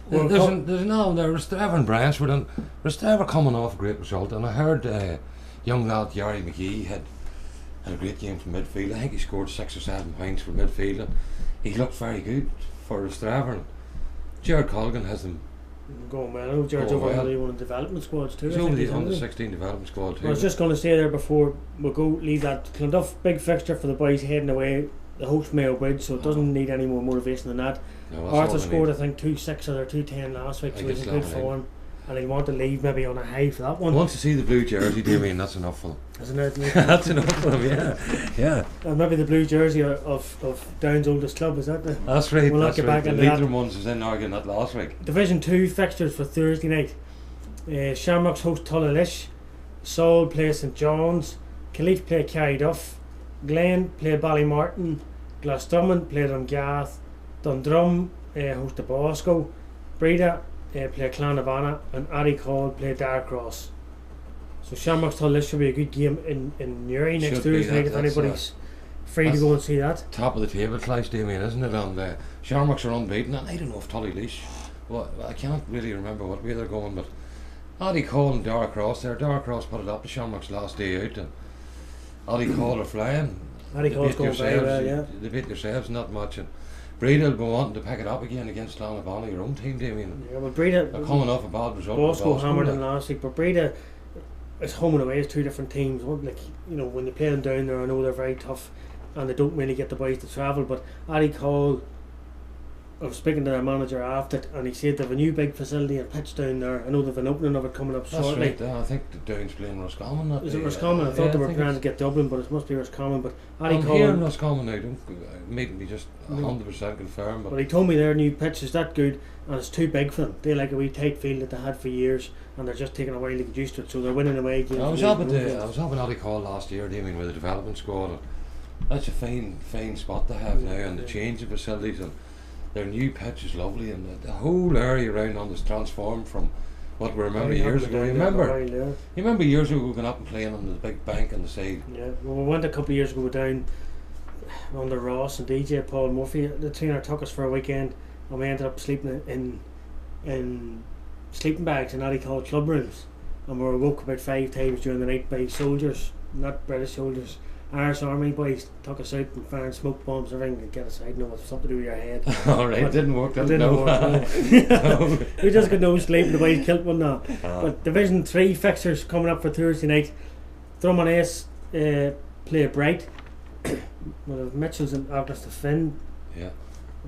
there's now Straver and Bransford, and Straver coming off a great result, and I heard young lad Gary McGee had a great game from midfield. I think he scored 6 or 7 points for midfield, and he looked very good for Straver. Jared Colgan has them going well. I know Jared's over one of the development squads too. He's over the under 16 development squad too. I was just going to say there before we go leave that, Clonduff big fixture for the boys heading away. The host Mayo Bridge, so it doesn't need any more motivation than that. Arthur scored I think 2-6 or 2-10 last week, so he's in good form, and he'll want to leave maybe on a high for that one. Once you see the blue jersey, Damien, that's enough for him. Isn't it? That's enough for him, yeah. And maybe the blue jersey of Down's oldest club, is that the? That's right. We'll that's not get right. back The into Leitrim that. ones was in arguing that last week. Division 2 fixtures for Thursday night. Shamrocks host Tullalish, Saul play St John's, Keleith play Carryduff, Glen play Ballymartin, Glasdrumman play Dungath, Dundrum host the Bosco, Breda play Clanavana, and Addycall play Darkross. So Shamrocks Tullalish should be a good game in Newry next Thursday night if anybody's free to go and see that. Top of the table clash, Damien, isn't it? And Shamrocks are unbeaten, and I don't know if Tullalish, well, I can't really remember what way they're going, but Addycall and Darkross there. Darkross put it up to Shamrocks last day out, and Addycall are flying. Harry Cole's going very well, yeah. They beat themselves not much, and Breda will be wanting to pick it up again against Donegal, your own team, Damien. Yeah, well, Breda, they're coming off a bad result. Bosco hammered them last week, but Breda, it's home and away, it's two different teams. Like, you know, when you play them down there, I know they're very tough and they don't really get the boys to travel, but Harry Cole, I was speaking to their manager after it, and he said they have a new big facility and pitch down there. I know they've an opening of it coming up shortly. That's right, I think the Down's playing Roscommon. Is it Roscommon? I thought they were planning to get Dublin, but it must be Roscommon. But I'm hearing Roscommon now, don't make me just 100% confirm. But he told me their new pitch is that good and it's too big for them. They like a wee tight field that they had for years, and they're just taking a while to get used to it, so they're winning away games. I was up at Harry Cole last year, Damien, with the development squad, and that's a fine spot to have now, and the change of facilities, and their new pitch is lovely, and the whole area around on is transformed from what we remember years ago. You remember years ago we were going up and playing on the big bank on the side? Yeah, well, we went a couple of years ago down under Ross and DJ Paul Murphy. The trainer took us for a weekend, and we ended up sleeping in sleeping bags in Harry Cole club rooms, and we were woke about 5 times during the night by soldiers, not British soldiers. Irish Army boys took us out and firing smoke bombs and everything to get us out. No, it's something to do with your head. Alright, it didn't work. It didn't work. No. We just got no sleep and the boys killed one now. But Division 3 fixtures coming up for Thursday night. Drummond Ace play Bright. We'll have Mitchells and August to Finn. Yeah.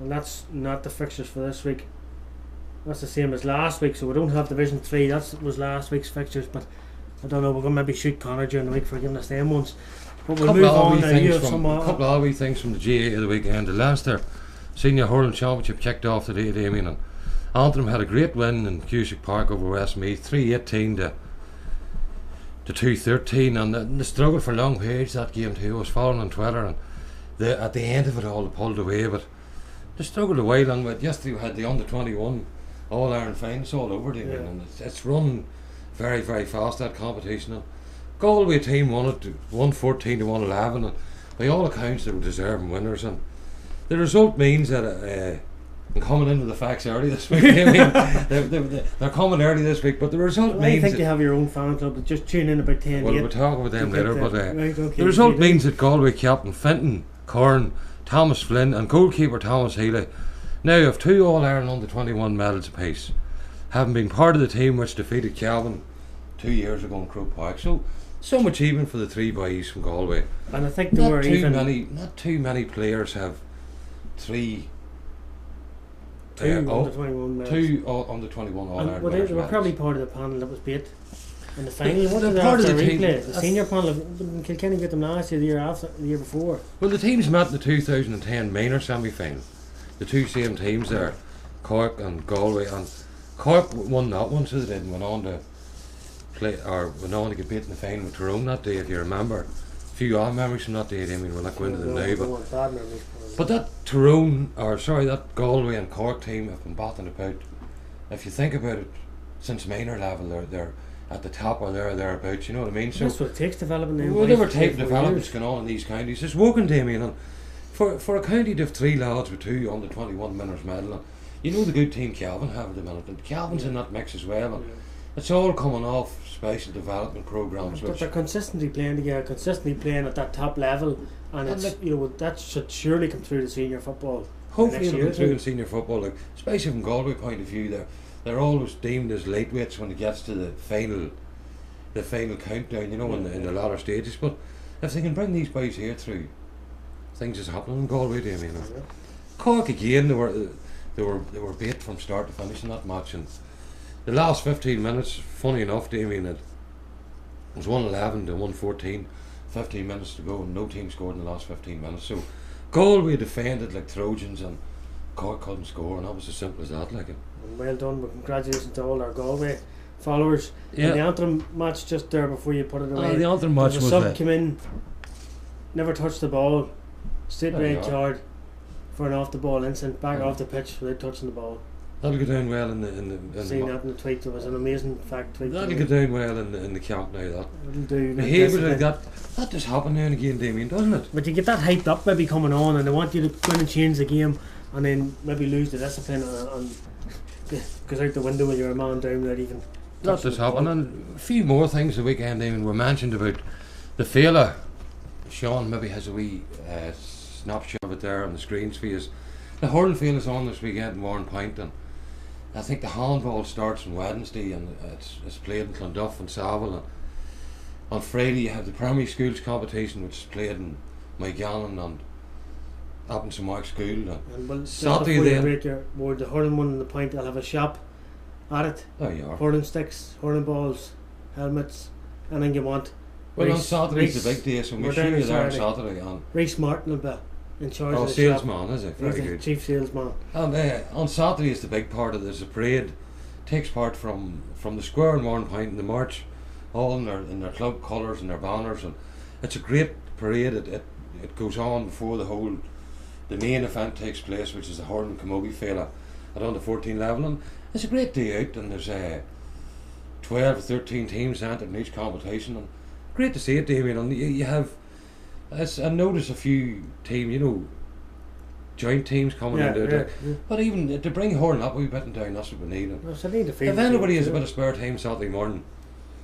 And that's not the fixtures for this week. That's the same as last week, so we don't have Division 3. That was last week's fixtures, but I don't know, we're going to maybe shoot Connor during the week for giving us them ones. But we'll move on now. A couple of wee things from the GA of the weekend. The Leinster Senior Hurling Championship kicked off today, Damien, and Antrim had a great win in Cusack Park over Westmeath, 3-18 to 2-13, and the struggle for long periods that game too. I was following on Twitter, and at the end of it all they pulled away, but they struggled a while on it. Yesterday we had the under-21 All-Ireland finals all over, Damien, and it's run very, very fast, that competition. And Galway team won it 114 to 111, and by all accounts they were deserving winners, and the result means that I'm coming into the facts early this week. they're coming early this week, but the result means I think you have your own fan club, but just tune in about 10. Well, we'll talk about them later, but the result means that Galway captain Fenton Corn, Thomas Flynn and goalkeeper Thomas Healy now have 2 All-Ireland under-21 medals apiece, having been part of the team which defeated Calvin 2 years ago in Croke Park. So some achievement for the 3 boys from Galway. And I think there were not too many players have 2 under-21 medals. Under 21 All-Ireland. Well, they were probably part of the panel that was beat in the final. What they're did part of the replay? team. The senior panel, Kilkenny beat them last year, the year after, the year before. Well, the teams met in the 2010 minor semi-final. The 2 same teams there, Cork and Galway, and Cork won that one, so they went on to play, or went on to get beat in the final with Tyrone that day, if you remember. A few odd memories from that day, I mean, we're not going into them now, but that that Galway and Cork team have been battling about, if you think about it, since minor level, they're at the top or thereabouts, you know what I mean? So that's what it takes developing them. Whatever type of development's going on in these counties, it's working, Damien, and for a county to have 3 lads with 2 under-21 winners medal, and you know the good team Calvin have at the minute, and Calvin's in that mix as well, and it's all coming off special development programs. But they're consistently playing together, consistently playing at that top level, and it's, you know, that should surely come through the senior football. Hopefully it'll come through in senior football, like, especially from Galway point of view. They're always deemed as lightweights when it gets to the final countdown, you know, in the latter stages. But if they can bring these boys here through, things is happening in Galway, do you mean? Cork again, they were beat from start to finish in that match, and the last 15 minutes, funny enough, Damien, it was 111 to 114, 15 minutes to go, and no team scored in the last 15 minutes. So Galway defended like Trojans, and Cork couldn't score, and that was as simple as that. Like it. Well done, but congratulations to all our Galway followers. Yeah. In the Antrim match just there before you put it away, the Antrim match was sub came in, never touched the ball, stayed right yard for an off the ball incident, back off the pitch without touching the ball. That'll go down well in the seen that in the tweet. It was an amazing fact tweet. That'll go down well in the camp now. That it'll do. Behaviour like that does happen now and again, Damien, doesn't it? But you get that hyped up maybe coming on, and they want you to go in and change the game, and then maybe lose the discipline and goes out the window when you're a man down without even. That does happen, and a few more things the weekend. Damien, were mentioned about the fella Sean maybe has a wee snapshot of it there on the screens for you. The hurling field is on this weekend in Warrenpoint, and I think the handball starts on Wednesday, and it's played in Clonduff and Savile. And on Friday you have the primary schools competition, which is played in Mygallen and up in St Mark's School. And well, Saturday then, where the hurling one in the point, I'll have a shop at it. there you are. Hurling sticks, hurling balls, helmets, anything you want. Well, on Reece- Saturday's the Reece- big day, so we're we'll show down you on there on Saturday. Saturday. And Reece Martin will be in charge of the salesman, is it? shop. Very He's the good. chief salesman. And on Saturday is the big part of this. The parade takes part from the square in Warrenpoint in the march, all in their club colours and their banners, and it's a great parade. It goes on before the main event takes place, which is the hurling camogie fella at under 14 level, and it's a great day out. And there's 12 or 13 teams entered in each competition, and great to see it, Damien. And you have, I notice a few joint teams coming into it. But even to bring hurling up a wee bit and down, that's what we need. And So I need to feel if anybody has a bit of spare time Saturday morning,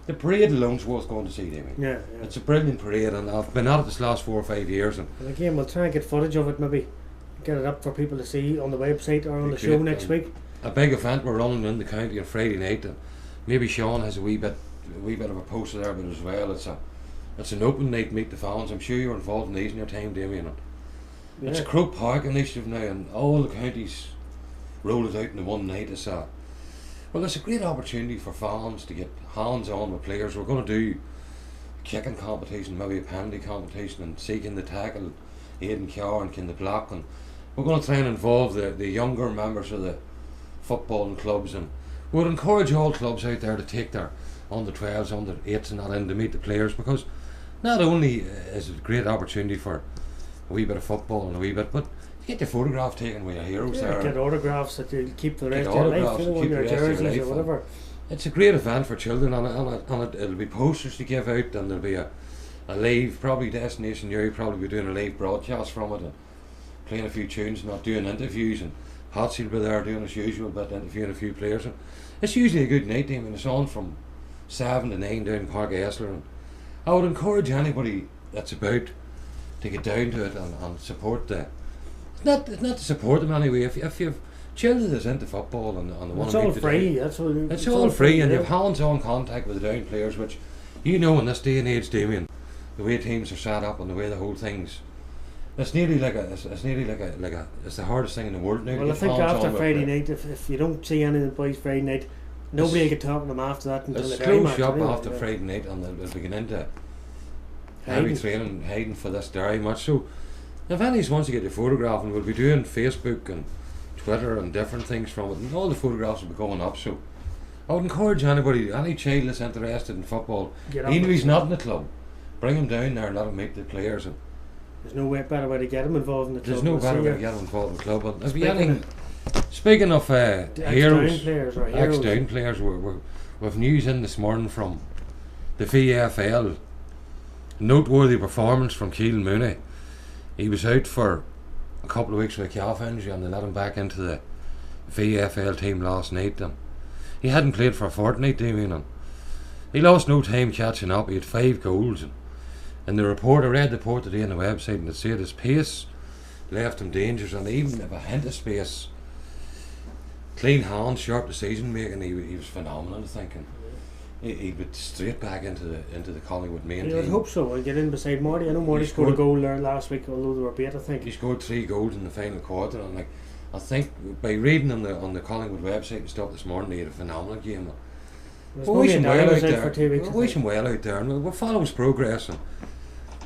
the parade alone's worth going to see, Damien. yeah. It's a brilliant parade, and I've been at it this last 4 or 5 years. And And again, we'll try and get footage of it, maybe get it up for people to see on the website or on Be the show great, next and week. a big event we're running in the county on Friday night, and maybe Sean has a wee bit of a poster there, but as well, it's an open night, meet the fans. I'm sure you're involved in these in your time, Damien. And it's a Croke Park initiative now, and all the counties roll it out in the one night. It's a great opportunity for fans to get hands on with players. We're going to do a kicking competition, maybe a penalty competition, and seeking the tackle, Aidan Carr and Ken the Block, and we're going to try and involve the younger members of the footballing clubs, and we'll encourage all clubs out there to take their under 12s, under 8s and that in to meet the players, because not only is it a great opportunity for a wee bit of football and a wee bit, but to get your photograph taken with your heroes there. Get autographs that you'll keep for the Get rest of your life, autographs and on keep your the rest of your jerseys life, or whatever. It's a great event for children, and it'll be posters to give out, and there'll be a live, probably Destination Uri probably be doing a live broadcast from it, and playing a few tunes, not doing interviews, and Patsy will be there doing his usual bit, interviewing a few players. And it's usually a good night, Damien. It's on from 7 to 9 down in Park Esler, and I would encourage anybody that's about to get down to it and support the. It's not to support them anyway. If you've children that's into football and they want It's to all meet the free. down, That's what it's all free, and yeah. you have hands-on contact with the down players, which in this day and age, Damien, the way teams are set up and the way the whole thing's. It's nearly like it's the hardest thing in the world now. to Well, I get think hands-on after with Friday play. night, if you don't see any of the boys Friday night, nobody will get talking to them after that until It's the very closed match. shop anyway, after yeah. Friday night, and they'll begin into heavy Hiding. training, hiding for this Derry match. So, if anyone wants to get the photograph, and we'll be doing Facebook and Twitter and different things from it, and all the photographs will be going up. So, I would encourage anybody, any child that's interested in football, Get on even if it. he's not in the club, bring him down there and let him meet the players. And There's no better way to get them involved in the club. there's no We'll better see way you. to get him involved in the club. And if you Speaking anything, speaking of The heroes, ex-down players or heroes. ex-down players, we've news in this morning from the VFL. Noteworthy performance from Keelan Mooney. He was out for a couple of weeks with a calf injury, and they let him back into the VFL team last night. And he hadn't played for a fortnight, Damien, and he lost no time catching up. He had 5 goals, and the report, I read the report today on the website, and it said his pace left him dangerous, and even if a hint of space, clean hands, sharp decision making, he was phenomenal, I think. And he went straight back into the Collingwood main Yeah, I team. hope so. And get in beside Marty. I know Marty He scored a scored- goal there last week, although they were beat, I think. He scored 3 goals in the final quarter, and I think by reading on the Collingwood website and stuff this morning, he had a phenomenal game. There's We'll wish only him a Darren well out was out there. for 2 weeks. I We'll wish think. him well out there, and we'll follow his progress. And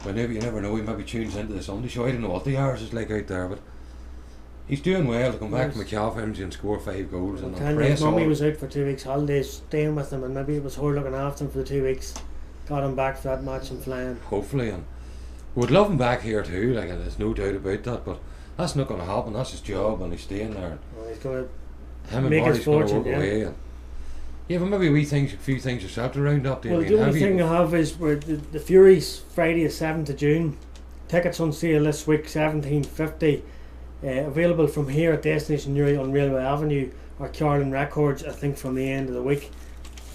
whenever you never know, he maybe tunes into the Sunday show. I don't know what the hours is like out there, but he's doing well to come back Yes. from a calf injury and score 5 goals and His press mummy on. was out for 2 weeks holidays, staying with him, and maybe it was her looking after him for the 2 weeks. Got him back for that match and flying. Hopefully, and we'd love him back here too. Like, there's no doubt about that, but that's not going to happen. That's his job, and he's staying there. Well, he's going Him and Make his Marty's going to fortune, work yeah. away. And yeah, but maybe a few things yourself to round up. to. Well, Damien. the only Have you- thing I have is where the Furies Friday is 7th of June. Tickets on sale this week, $17.50. Available from here at Destination Uri on Railway Avenue or Carlin Records, I think, from the end of the week.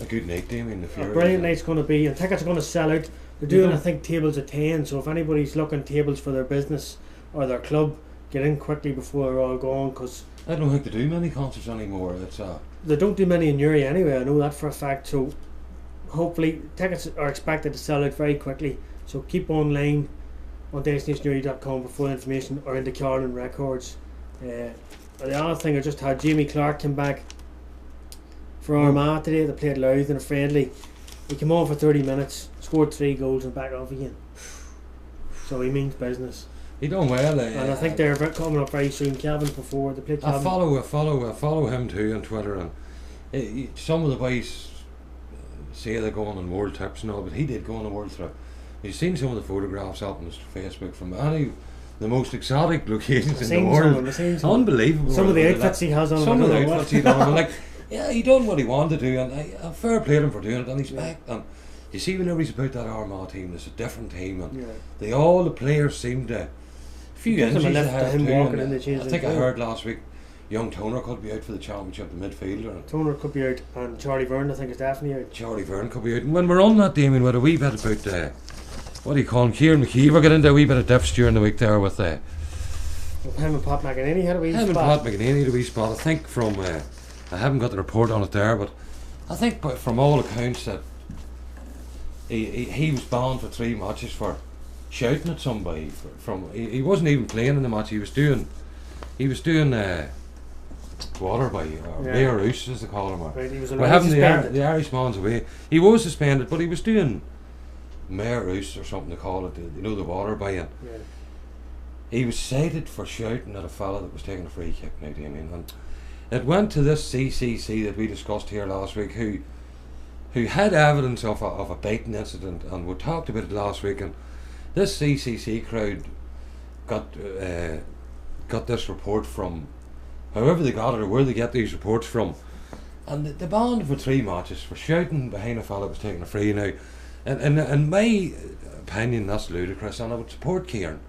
a good night, Damien. The A Furies, brilliant and night's going to be, and tickets are going to sell out They're doing, I think, tables at 10. So if anybody's looking tables for their business or their club, get in quickly before they're all gone, because I don't think they do many concerts anymore. they don't do many in Newry anyway. I know that for a fact. So hopefully tickets are expected to sell out very quickly. So keep online on destinationnewry.com for full information, or into Carlin Records. The other thing, I just had Jamie Clark come back for Armagh today. They played Louth in a friendly. He came on for 30 minutes, scored 3 goals and back off again. So he means business. He done well. And I think they're coming up very soon. Calvin before they play Calvin. I follow him too on Twitter, and some of the boys say they're going on world trips and all, but he did go on a world trip. You've seen some of the photographs up on his Facebook from the most exotic locations in the world. Unbelievable. Some of the outfits he has on. Some of the outfits he done. Like, yeah, he done what he wanted to do, and I fair play him for doing it. And he's back. And you see, whenever he's about that Armagh team, there's a different team, and all the players seem to. A few injuries they have too. I think I heard last week, young Toner could be out for the championship, the midfielder. Toner could be out, and Charlie Byrne I think is definitely out. Charlie Byrne could be out. And when we're on that, Damien, with a wee bit about what do you call him, Kieran McKeever, got into a wee bit of diffs during the week there with him and Pat McEnany had a wee spot. Him and Pat McEnany had a wee spot. I think from I haven't got the report on it there, but I think from all accounts that he was banned for 3 matches for shouting at somebody. He wasn't even playing in the match. He was doing water by Mayor Roos, as they call him. Right, he was having the Irishman's away. He was suspended, but he was doing Mayor Roos or something they call it. The water buying. Yeah. He was cited for shouting at a fella that was taking a free kick. Now, Damien, and it went to this CCC that we discussed here last week, who had evidence of a biting incident, and we talked about it last week. And this CCC crowd got this report from however they got it or where they get these reports from, and they banned for 3 matches for shouting behind a fella that was taking a free. Now, and in my opinion, that's ludicrous, and I would support Kieran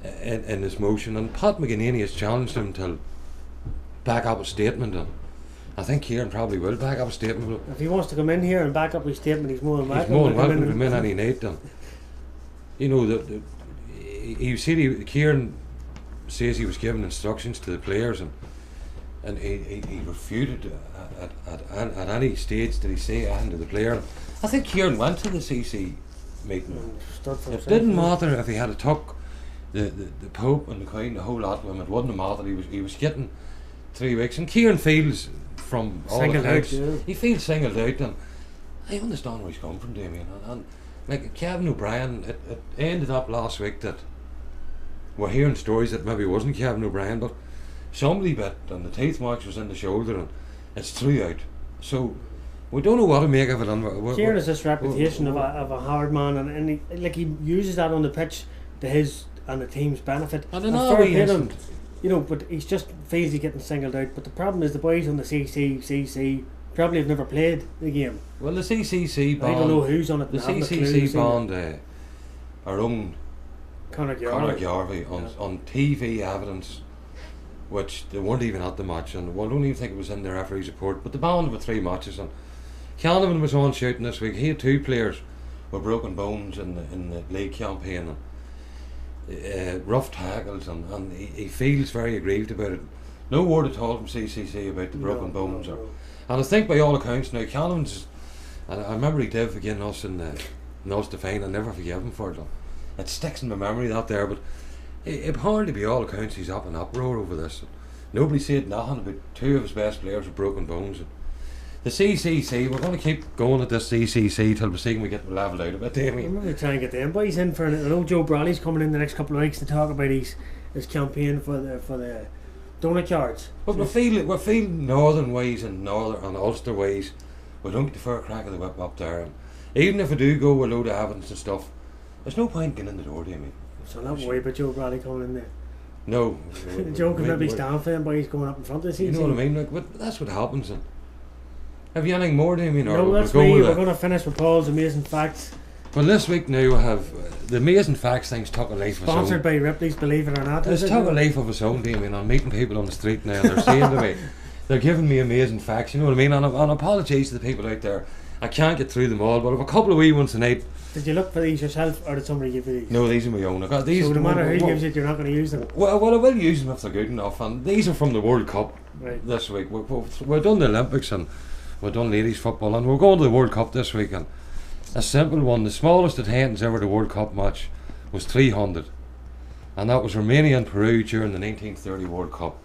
in this motion. And Pat McEnany has challenged him to back up a statement, and I think Kieran probably will back up a statement. If he wants to come in here and back up his statement, he's more than welcome. He's more than welcome to come in any night. And Kieran says he was giving instructions to the players, and he refuted at any stage did he say anything to the player. I think Kieran went to the CC meeting. It didn't matter if he had a tuck the Pope and the Queen, the whole lot of him. It wouldn't have mattered. He was getting 3 weeks, and Kieran feels from all accounts, he feels singled out, and I understand where he's come from, Damien. And like Kevin O'Brien, it ended up last week that we're hearing stories that maybe it wasn't Kevin O'Brien, but somebody bit and the teeth marks was in the shoulder and it's throughout. So we don't know what to make of it. Kieran has this reputation of a hard man, and he uses that on the pitch to his and the team's benefit. And him, but he's just feels he's getting singled out. But the problem is the boys on the CC probably have never played the game. Well, the CCC bond, I don't know who's on it. The CCC bond our own Conor Garvey on TV evidence, which they weren't even at the match, and I don't even think it was in the referee's report. But the band with 3 matches, and Canavan was on shouting this week. He had 2 players with broken bones in the league campaign, and rough tackles, and he feels very aggrieved about it. No word at all from CCC about the broken bones. No. And I think by all accounts now, Canavan's, and I remember he did again us in Ulster final. I never forgive him for it. It sticks in my memory that there, but apparently by all accounts he's up in uproar over this. Nobody said nothing about 2 of his best players with broken bones. The CCC, we're going to keep going at this CCC till we see we get levelled out a bit, Damien. We're going to try and get them boys in for it. I know Joe Bradley's coming in the next couple of weeks to talk about his campaign for the donut cards. But we're feeling northern ways and Ulster ways. We don't get the fair crack of the whip up there. And even if we do go with a load of evidence and stuff, there's no point getting in the door, Damien. So not worry about Joe Bradley coming in there. No. Joe can maybe stand for him, but he's going up in front of the CC. You know what I mean? Like, but that's what happens. And have you anything more, Damien? No, that's me. We're going to finish with Paul's amazing facts. Well, this week now we have the amazing facts things took a life of its own. Sponsored by Ripley's, believe it or not. It's took a life of its own, Damien. I'm meeting people on the street now, and they're saying to me, they're giving me amazing facts. You know what I mean? And apologies to the people out there. I can't get through them all, but I've a couple of wee ones tonight. Did you look for these yourself, or did somebody give you these? No, these are my own. I got these. So no matter who gives it, you're not going to use them? Well, I will use them if they're good enough. And these are from the World Cup this week. We've done the Olympics and we've done ladies football, and we're going to the World Cup this week. And a simple one, the smallest attendance ever to World Cup match was 300. And that was Romania and Peru during the 1930 World Cup.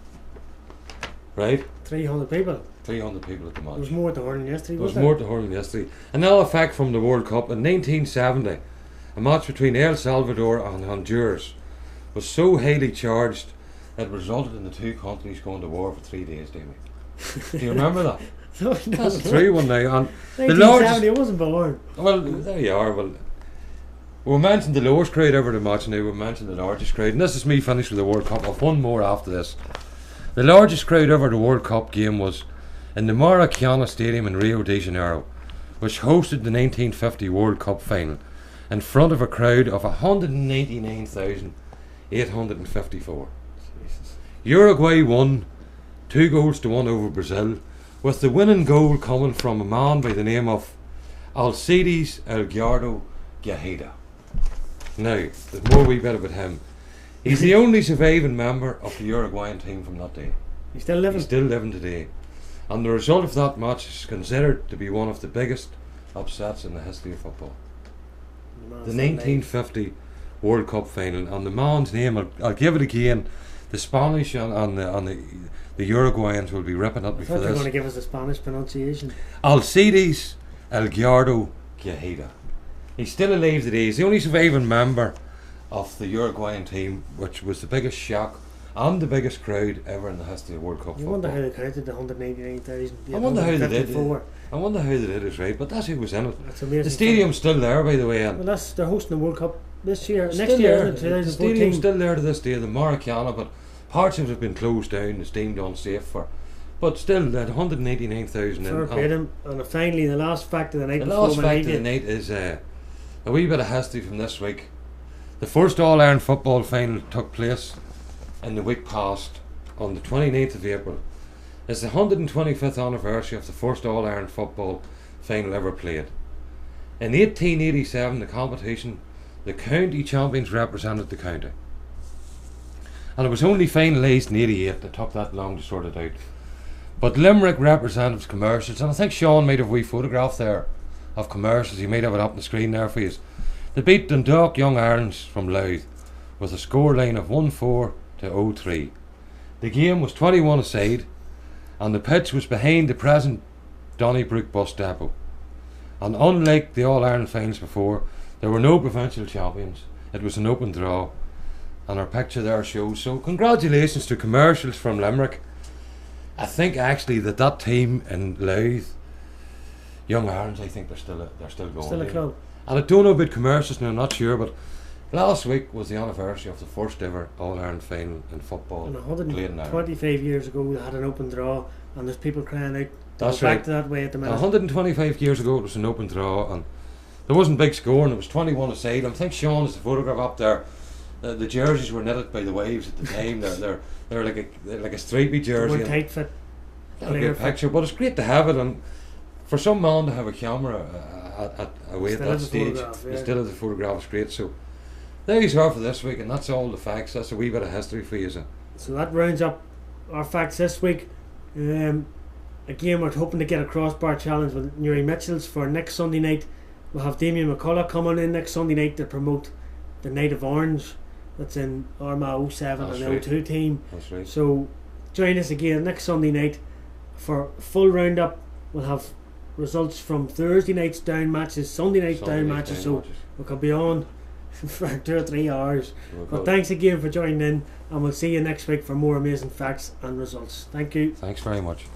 Right? 300 people? 300 people at the match. There was more at the hurling yesterday, There was more to hurling yesterday. Another fact from the World Cup, in 1970, a match between El Salvador and Honduras was so highly charged it resulted in the two countries going to war for 3 days, Damien. Do you remember that? No, That's a true one now. And the 1970, it wasn't born. well, there you are. Well, we mentioned the lowest crowd ever to match now, we mentioned the largest crowd, and this is me finished with the World Cup. I've one more after this. The largest crowd ever to World Cup game was in the Maracana Stadium in Rio de Janeiro, which hosted the 1950 World Cup final, in front of a crowd of 199,854. Uruguay won 2-1 over Brazil, with the winning goal coming from a man by the name of Alcides Edgardo Guajeda. Now, there's more wee bit about him. He's the only surviving member of the Uruguayan team from that day. He's still living? He's still living today. And the result of that match is considered to be one of the biggest upsets in the history of football. The 1950 World Cup final, and the man's name, I'll give it again. The Spanish and the Uruguayans will be ripping at me for I thought you were this. going to give us the Spanish pronunciation. Alcides Edgardo Guajeda. He's still alive today. He's the only surviving member of the Uruguayan team, which was the biggest shock and the biggest crowd ever in the history of World Cup You football. wonder how they counted the 189,000. I wonder how they did it. 154. I wonder how they did it, right? But that's who was in it. That's amazing. The stadium's still there, by the way. And Well, they're hosting the World Cup this year. it's Next still year, there. isn't it? The 2014. stadium's still there to this day, the Maracana, but parts of it have been closed down. It's deemed unsafe for. But still, that 189,000 Fair play to them. And finally, the last fact of the night. The before last we fact leave of you. the night is a wee bit of history from this week. The first All-Ireland football final took place in the week past on the 29th of April. It's the 125th anniversary of the first All-Ireland football final ever played. In 1887, the competition, the county champions represented the county. And it was only finalised in 88 that took that long to sort it out. But Limerick representatives commercials, and I think Sean might have a wee photograph there of commercials, he might have it up on the screen there for you. They beat Dundalk Young Irons from Louth with a scoreline of 1-4 to 0-3. The game was 21 aside, and the pitch was behind the present Donnybrook bus depot. And unlike the All-Ireland finals before, there were no provincial champions. It was an open draw, and our picture there shows. So congratulations to commercials from Limerick. I think actually that team in Louth, Young Irons, I think they're still going. Still a club. And I don't know about commercials now, I'm not sure, but last week was the anniversary of the first ever All-Ireland final in football And played in Ireland. 125 years ago, they had an open draw, and there's people crying out. That's Go right. back to that way at the minute. 125 years ago it was an open draw, and there wasn't big scoring, it was 21 aside. I think Sean has the photograph up there. The jerseys were knitted by the wives at the time. They're like a stripy jersey. One tight fit. Not a good picture, but it's great to have it, and for some man to have a camera away at Still that has a stage, photograph, yeah. still has a photograph, it's great. So there you are for this week, and that's all the facts. That's a wee bit of history for you. So that rounds up our facts this week. Again, we're hoping to get a crossbar challenge with Newry Mitchells for next Sunday night. We'll have Damien McCullough coming in next Sunday night to promote the Night of Orange. That's in Armagh 07 That's and right. 02 team. That's right. So join us again next Sunday night for a full roundup. We'll have results from Thursday night's down matches, Sunday night's down matches, so we could be on for 2 or 3 hours. But thanks again for joining in, and we'll see you next week for more amazing facts and results. Thank you. Thanks very much.